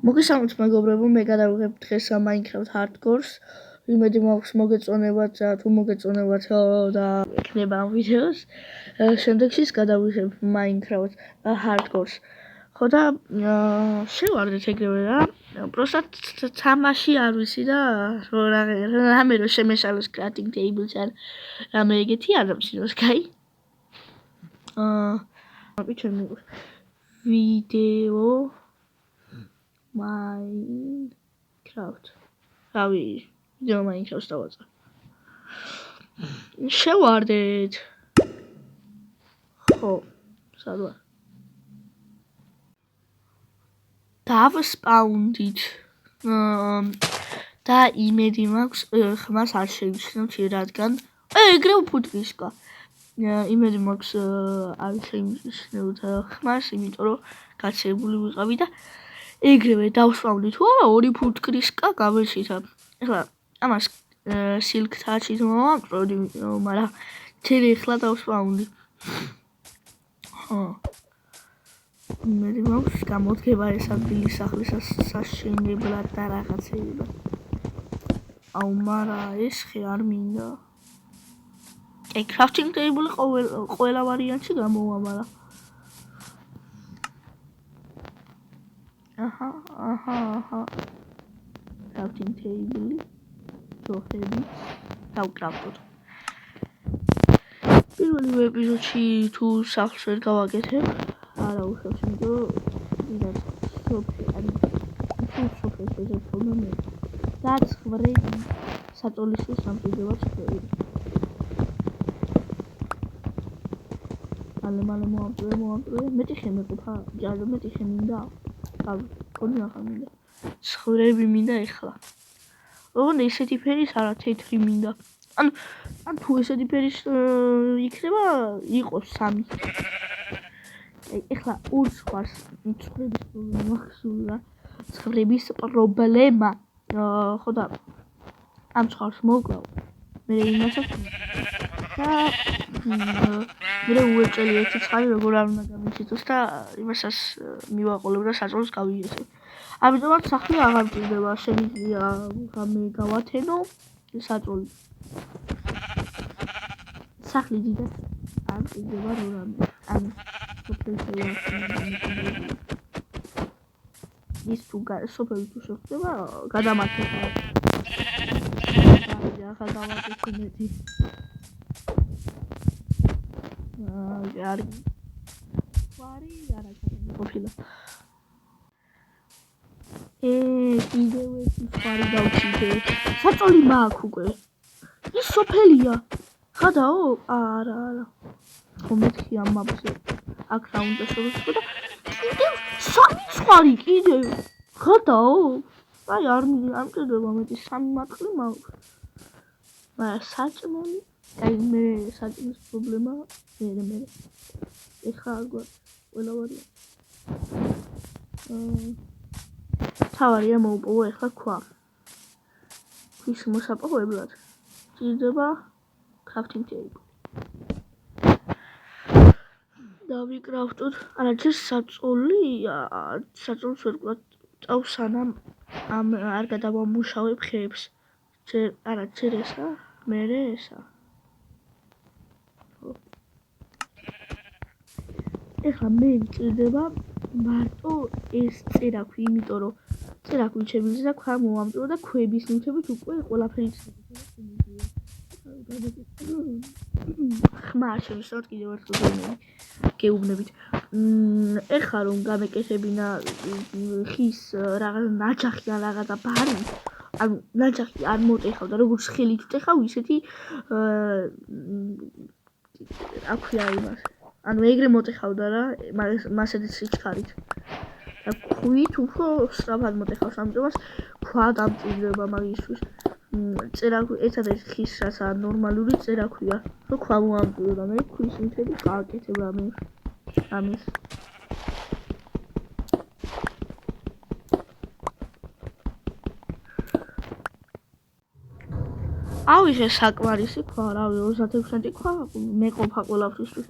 მოგესალმებით მეგობრებო, მე გადავიღებ დღეს Minecraft Hardcore-ს. იმედი მაქვს მოგეწონებათ და თუ მოგეწონებათ და ექნება ამ ვიდეოს. შემდეგში გადავიღებ Minecraft Hardcore-ს. ხო და შევარდეთ ეგრევე რა. პროსტად თამაში არ ვიცი და რამე რო შემეშალოს crafting table-ს ან რამე ეგეთი არ დამცინოს, კაი? ჩემი ვიდეო Minecraft. რავი, ვიდეო Minecraft-ს დავაწყე. შევარდეთ. ხო, სად ვარ? დავსპაუნდით. და იმედი მაქვს, ხმას არ შევიჩნევთ, რადგან ეგრევე ფუტკრისკა. იმედი მაქვს არ შევიჩნევთ ხმას, იმიტომ რომ გაცილებული ვიყავი და ეგრევე დავსვამდი თუ არა 2 ფუტკრისკა გავეშითა. ეხლა ამას silk touch-ით მოვამწროდი, მაგრამ თელი ეხლა დავსვამდი. ხო. იმედი მაქვს გამოდგება ეს ადგილი სახლის საშენებლად და რაღაცეებად. აუ, მაგრამ ეს ხე არ მინდა. ეგ crafting table ყველა ვარიანტში გამოვა, მაგრამ აჰა. crafting table ჯოხები დავკრავდოთ. პირველი ეპიზოდში თუ სახლს ვერ გავაკეთებ, არა უშავს, იმიტომ რომ სოფელს ეძებნა მე. დაცხრები საწოლისის სამშვიდობად ხდება. მალე მოვამწრე, მეტი ხე მეყოფა, ჯარო მეტი ხე მინდა. კონი ახლა მინდა. ცხრები მინდა ეხლა. ოღონდ ესეთი ფერის არა, თეთრი მინდა. ან თუ ესეთი ფერის იქნება, იყოს 3. ეხლა ურს ხარ ცხრების პრობლემა ხსულა. ცხრების პრობლემა. ხო და ამ ცხრას მოვკლავ. მე იმასაც და მე უეჭელი ერთი ცხარი როგორ არ უნდა გამიცითოს და იმასაც მივაყოლებ და საწოლს გავიესებ. ამიტომაც სახლი აღარ მჭირდება, შემიძლია რამე გავათენო საწოლი. სახლი დიდად არ მჭირდება რამე. ან ის თუ სოფელი თუ შეხდება, გადამართება. ახლა დავაკეთე მეტი. კარგი. არა ყოფილა. კიდევ ერთი ხარი დავჭიდე. საწოლი მაქვს უკვე. ის სოფელია. ხადაო? არა. ხომ მეთქი ამ მაპზე. აქ რა უნდა შევეცდო და კიდევ 3 ხარი კიდევ. ხადაო? აი არ მჭირდება მეტი 3 მატყლი მაქვს. მაგრამ საჭმელი, აი მე საჭმლის პრობლემა მე. ეხლა აგვარ ყველა ვარია. თავარია მოუპოვო ეხლა ქვა. ქვის მოსაპოვებლად ჭირდება crafting table. დავიკრავდოთ, არა ჯერ საწოლს ვერ გვაწევს სანამ არ გადავამუშავებ ხეებს. ჯერ ესა, მერე ესა. ეხლა მე მჭირდება მარტო ეს წერაქვი, იმიტომ რომ წერაქვი შემიძლია და ქვა მოვამწრო და ქვების ნივთებით უკვე ყველაფერი ხმა შევისწავლოთ კიდევ ერთხელ გეუბნებით. ეხლა რომ გამეკეთებინა ხის რაღაც ნაჯახი ან რაღაცა ბარი, ანუ ნაჯახი არ მოტეხავ და როგორც ხელით ვტეხავ, ისეთი აქვია იმას. ანუ ეგრე მოტეხავდა რა, მასეთი სიჩქარით. და ქვით უფრო სწრაფად მოტეხავს, ამიტომაც ქვა დამჭირდება მაგისთვის. წერაქვი ერთადერთი ხის რაცა ნორმალური წერაქვია, რომ ქვა მოვამწრო და მე ქვის ნივთებით გავაკეთებ ამის. ავიღე საკმარისი ქვა, რავი 36 ქვა მეყოფა ყველაფრისთვის.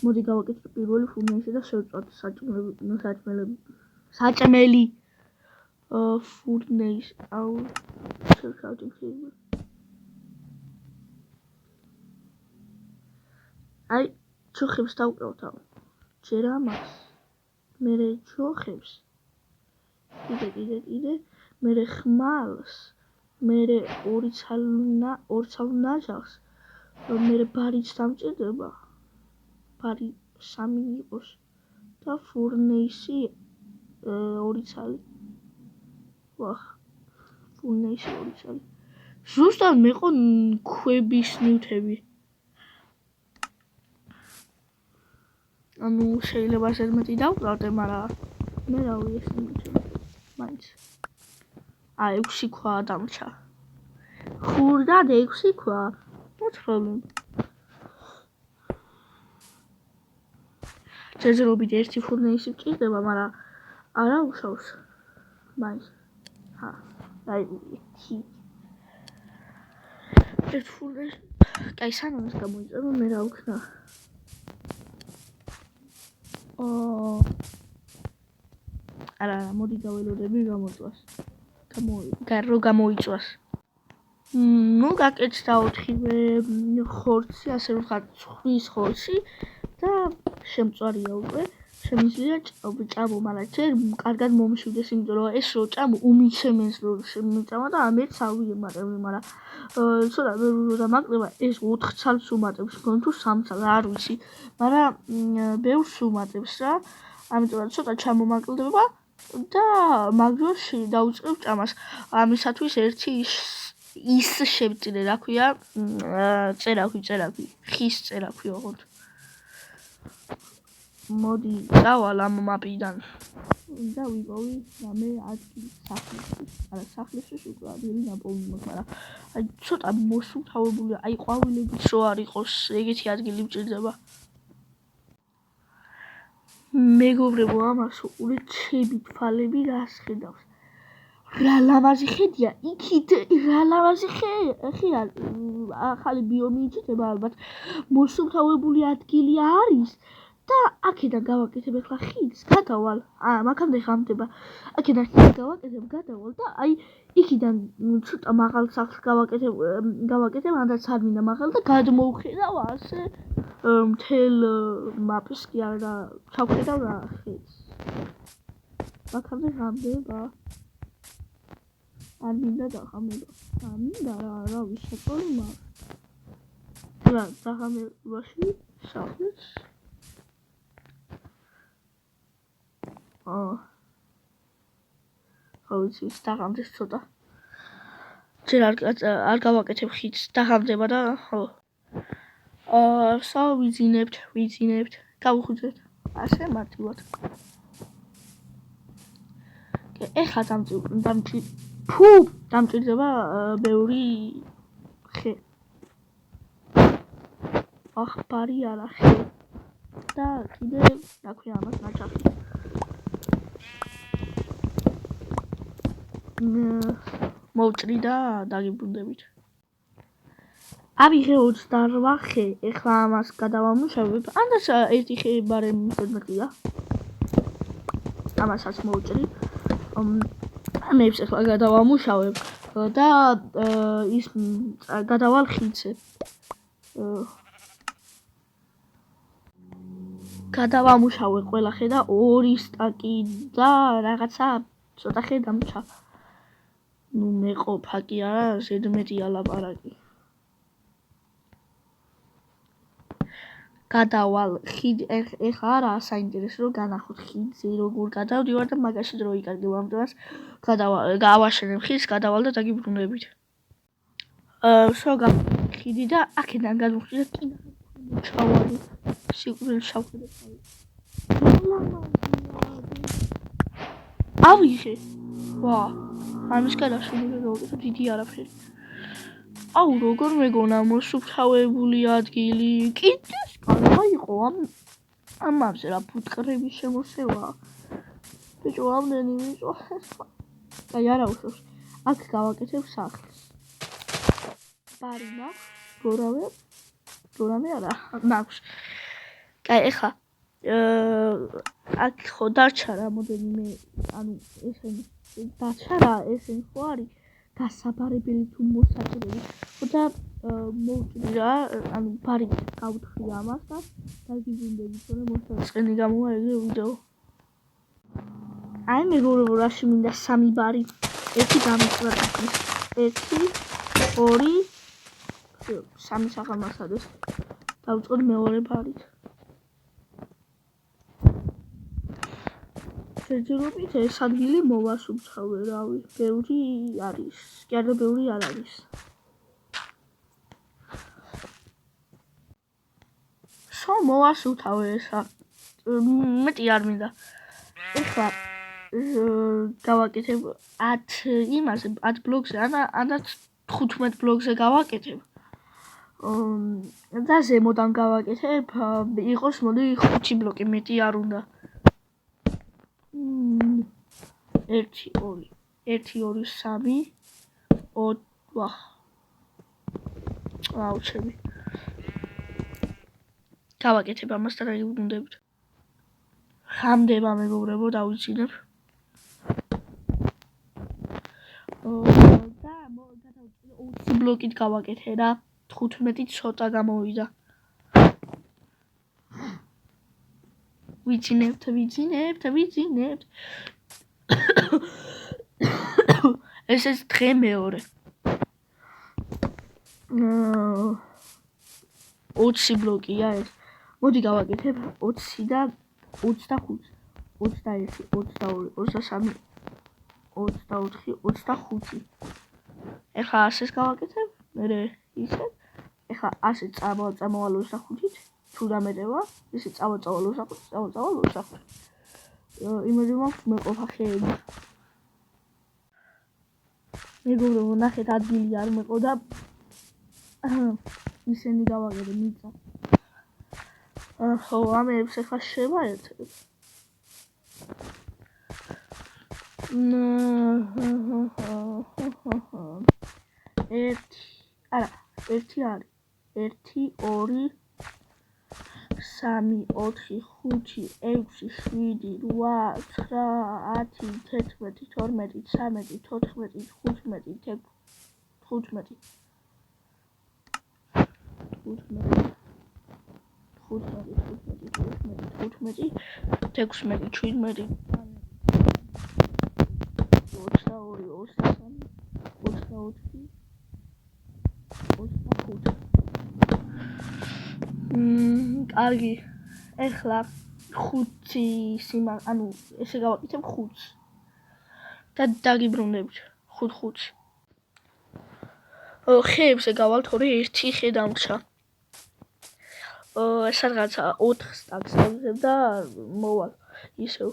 მოდი გავაკეთოთ პირველი ფუნდამენტი და შევწვათ საჭმელი. ფურნეის შევშავდი ფილმი. აი, ჩოხებს დავკრავთავ. ჯერ ამას. მერე ჩოხებს. კიდე. მერე ხმალს. მერე ორი ცალ ნაჟახს. მერე ბარიც დამჭირდება. ბარი 3 იყოს და ფურნეისი 2 ცალი. ვახ. ფურნეისი 2 ცალი. ზუსტად მეყო ქვების ნივთები. ანუ შეიძლება ზედმეტი დავკრავდე, მაგრამ მე რა ვიცი ეს ნივთები. მაინც. 6 ქვა დამრჩა. ხურდად 6 ქვა. No problem. ჯერჯერობით ერთი ფურნეისი მჭირდება, მაგრამ არა უშავს. მაინც. აი ერთ ფურნეისი. კაი, სანამ ეს გამოიწება, მე რა ვქნა? არა, მოდი გაველოდები გამოწვას. რო გამოიწვას. ნუ გაკეთდა 4 ხორცი, ასე რომ ხარ 5 ხორცი და შემწვარია უკვე. შემიძლია ჭამო, მაგრამ ჯერ კარგად მომშვიდეს, იმიტომ რომ ეს რო ჭამო უმიცემენს რო შემეწამა და ამერც ავიემატებდი, მაგრამ ცოტა ვერ დამაკდება, ეს 4 ცალს უმატებს, მგონი თუ 3 ცალს, არ ვიცი, მაგრამ ბევრს უმატებს რა. ამიტომ ცოტა ჩამომაკლდება და მაგდროში დაუწყებ ჭამას. ამისათვის ერთი ის შევწირე, რა ქვია, წერაქვი, ხის წერაქვი ოღონდ. მოდი წავალ ამ მაპიდან და ვიპოვი რამე ადგილი სახლისთვის უკვე ადგილი ნაპოვნი მაქვს, მაგრამ აი ცოტა მოსუფთავებულია, აი ყვავილებიც რო არ იყოს, ეგეთი ადგილი მჭირდება. მეგობრებო, ამას უყურეთ, ჩემი თვალები რას ხედავს. რა ლამაზი ხედია, იქით რა ლამაზი ხეა, ახალი ბიომი იწვდება ალბათ, მოსუფთავებული ადგილი არის და აქედან გავაკეთებ ახლა ხიდს, გადავალ, მაგამდე ღამდება, აქედან ხიდს გადავალ და აი იქიდან ცოტა მაღალ სახლს გავაკეთებ, ანდაც არ მინდა მაღალ და გადმოვხედავ ასე მთელ მაპს კი არა ჩავხედავ რა ხიდს. მაგამდე ღამდება. არ მინდა დაღამება. მინდა რა ვიცი, საჭორი მაქვს. რა, დაღამებაში სახლის ხო ვიცი, დაღამდეს ცოტა. ჯერ არ გავაკეთებ ხიდს, დაღამდება და ხო. ვიძინებთ, გავხუძეთ. ასე მარტივად. ეხლა დამჭირდება ბევრი ხე. ბარი არა ხე. და კიდე რა ქვია ამას ნაჭახი. მოვჭრი და დაგიბრუნდებით. ავიღე 28 ხე, ეხლა ამას გადავამუშავებ. ანდაც ერთი ხე ბარემ ზედმეტია. ამასაც მოვჭრი. ამებს ეხლა გადავამუშავებ და ის გადავალ ხიდზე. გადავამუშავე ყველა ხე და 2 სტაკი და რაღაცა ცოტა ხე დამრჩა. ნუ მეყოფა კი არა, ზედმეტია ლაპარაკი. გადავალ ხიდ ეხლა არაა საინტერესო რომ განახოთ ხიდზე როგორ გადავდივარ და მაგაში დრო იკარგება, ამიტომაც გავაშენებ ხიდს, გადავალ და დაგიბრუნდებით. ხიდი და აქედან გადმოვხდი და კიდე ჩავარდი. სიკვდილ შავხედე. ავიღე. ვა, ამის გადაშენება გავაკეთე დიდი არაფერი. აუ, როგორ მეგონა მოსუფთავებული ადგილი. კიდე სკალა იყო ამაზე რა ფუტკრების შემოსევა. ბიჭო, ამდენი მიწვა. კაი, არა უშავს. აქ გავაკეთებ სახლს. ბარი მაქვს, გორამე არა, მაქვს. კაი, ეხლა აქ ხო დარჩა რამოდენიმე, ანუ ესენი დაჩა რა ესენი ხო არის დასაბარებელი თუ მოსაჭრელი ხოდა მოვჭრი რა ანუ ბარი გავთხრი ამას და დაგიბრუნდები თორე მოსაწყენი გამოვა ეგრე ვიდეო აი მეგობრებო რაში მინდა 3 ბარი ერთი გამიწვათ ერთი 2 3 საღამოსადეს დავწყოთ მეორე ბარით შეჯერობით ეს ადგილი მოვასუფთავე რავი ბევრი არის კიდე ბევრი არ არის სო მოვასუფთავე ესა მეტი არ მინდა ეხლა გავაკეთებ 10 იმაზე 10 ბლოგზე ანაც 15 ბლოგზე გავაკეთებ და ზემოდან გავაკეთებ იყოს მოდი 5 ბლოკი მეტი არ უნდა 1 2 1 2 3 4 აუჩები გავაკეთებ ამას და გაგიბრუნდებით ხამდება მეგობრებო დავიცინებ და გადავწყვიტე 20 ბლოკით გავაკეთე რა 15 ცოტა გამოვიდა ვიცინებთ ეს დღე მეორე 20 ბლოკია ეს მოდი გავაკეთებ 20 და 25 21 22 23 24 25 ეხლა ასეს გავაკეთებ მე ისე ეხლა ასე წამოვალ 25-ით თუ დამეტევა ისე წავაწავალ 25 იმედი მაქვს მეყოფა ხეები მეგობრებო ნახეთ ადგილი არ მეყო და ისენი გავაგებე მიწა ხო ამებს ეხლა შევაერთებ ერთი არის 1 2 3 4 5 6 7 8 9 10 11 12 13 14 15 კარგი ეხლა 5 სიმა ანუ ესე გავაკეთებ 5 და დაგიბრუნდებით 5 ხეებზე გავალ თორე ერთი ხე დამრჩა სადღაც 4 სტაკს გავიღებ და მოვალ ისევ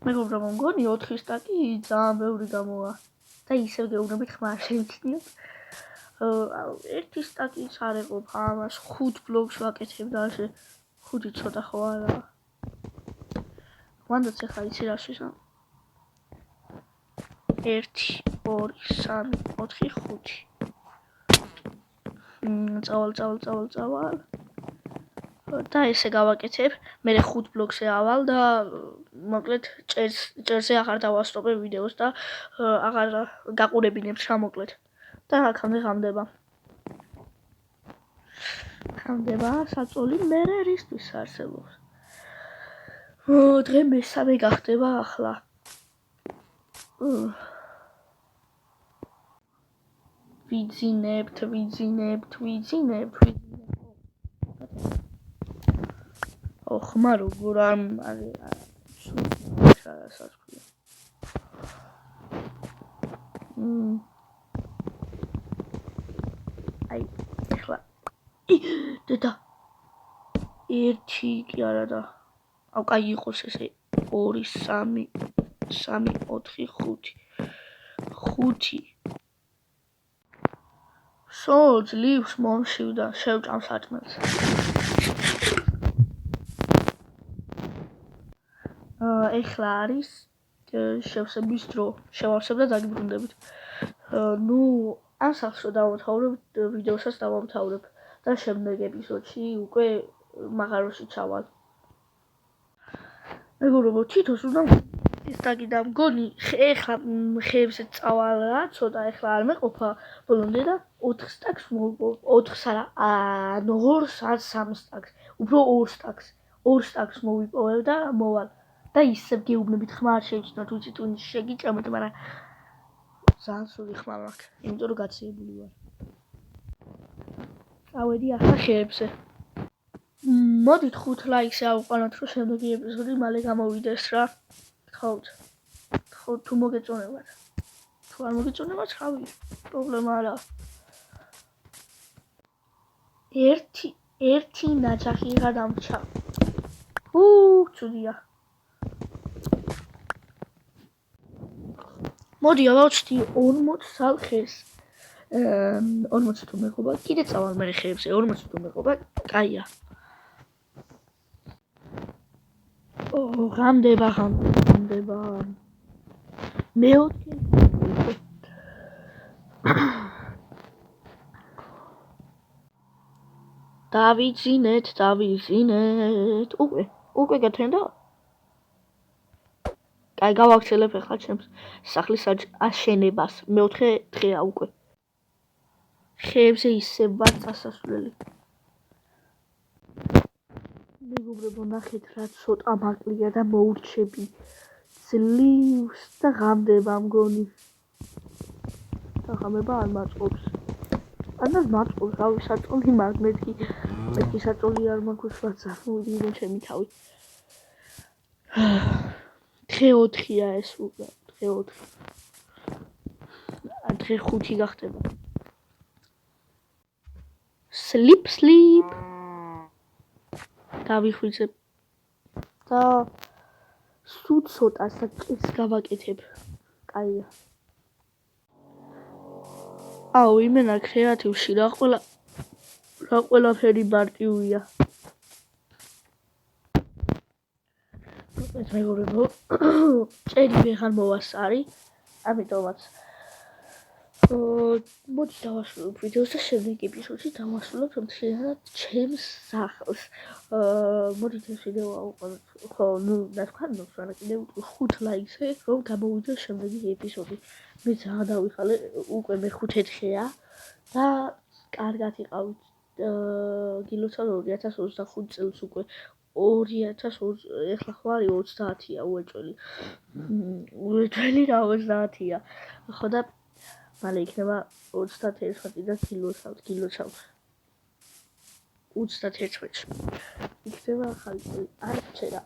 მეგობრებო მგონი 4 სტაკი ძალიან ბევრი გამოვა და ისევ გეუბნებით ხმა შევჩნიოთ ერთი სტაკის არ ეყოფა ამას 5 ბლოგს ვაკეთებ და ასე 5 ცოტა ხო არა მანდაც ახლა იცი რა შეშა 1 2 3 4 5 წავალ და ესე გავაკეთებ მე 5 ბლოგზე ავალ და მოკლედ წერზე აღარ დავასტოპებ ვიდეოს და აღარ გაყურებინებ რა მოკლედ და აქამდე ხამდება საწოლი მე რისთვის არსებობს დღე მესამე გახდება ახლა ვიძინებთ ხმა როგორ არ სასწრაფო აი ეხლა დედა ერთი კი არა და აუ კაი იყოს ესე 2 3 4 5 სო ძლივს მომშივდა შევჭამ საჭმელს ეხლა არის შევსების დრო შევავსებ და დაგიბრუნდებით ნუ ასახს დავამთავრებ ვიდეოსაც დავამთავრებ და შემდეგ ეპიზოდში უკვე მაღაროში ჩავალ მეგობრებო თვითონ უნდა ის დაგიდა მგონი ეხლა ხეებზე წავალა ცოტა ეხლა არ მეყოფა ბოლომდე და 4 სტაკს 4 არა 2 ან 3 სტაკს უფრო 2 სტაკს მოვიპოვებ და მოვალ და ისევ გეუბნებით ხმა არ შეიჩნოთ უცით უნდა შეგიჭამოთ მაგრამ ძალიან სული ხმა მაქვს იმიტომ რომ გაციებული ვარ წავედი ახლა ხეებზე მოდით 5 ლაიქს ავყანოთ რომ შემდეგი ეპიზოდი მალე გამოვიდეს რა გთხოვთ თუ მოგეწონებათ თუ არ მოგეწონებათ ხავი პრობლემა არა ერთი ნაჯახი გადამრჩა ცუდია მოდი ავაჩდი 40 სალხეს 40 თუ მეყობა კიდე წავალ მე ხეებზე 40 თუ მეყობა კაია ღამდება მეოთხე დავიძინეთ უკვე გეთენდა კაი გავახსენებ ახლა ჩემს სახლის აშენებას მეოთხე დღეა უკვე ხეებზე ისევ ვარ წასასვლელი მეგობრებო ნახეთ რა ცოტა მაკლია და მოურჩები ძლივს და ღამდება მგონი აღამება არ მაწყობს ანას მაწყობს რავი საწოლი მაქვს მეთქი საწოლი არ მაქვს ვაცა მოვიდნენ ჩემი თავი დღე 4-ია ეს უკვე დღე 4 დღე 5 გახდება sleep დავიხვიძებ და სულ ცოტას და წეს გავაკეთებ კაია აუ იმენა კრეატივში რა ყველაფერი მარტივია მეგობრებო ჭერი ვეღარ მოვასწარი ამიტომაც მოდი დავასრულებ ვიდეოს და შემდეგ ეპიზოდში დავასრულებ მთლიანად ჩემს სახლს მოდით ეს ვიდეო ავუყუროთ ხო ნუ ნახოთ რა კიდევ 5 ლაიქზე რომ გამოვიდეს შემდეგი ეპიზოდი მე ძალიან დავიხალე უკვე მე-5 დღეა და კარგად იყავით გილოცავ 2025 წელს უკვე 2020 ეხლა ხარ 30-ია უეჭველი რა 30-ია ხო და მალე იქნება 31 და გილოცავ 31-ში იქნება ახალი არ ვჩერა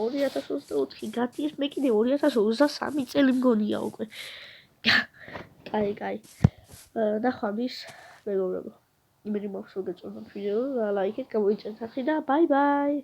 2024 გათიეს მე კიდე 2023 წელი მგონია უკვე კაი ნახვამდის მეგობრებო იმედი მაქვს რომ გეწონათ ვიდეო და ლაიქით გამოიწერთ ახლა და ბაი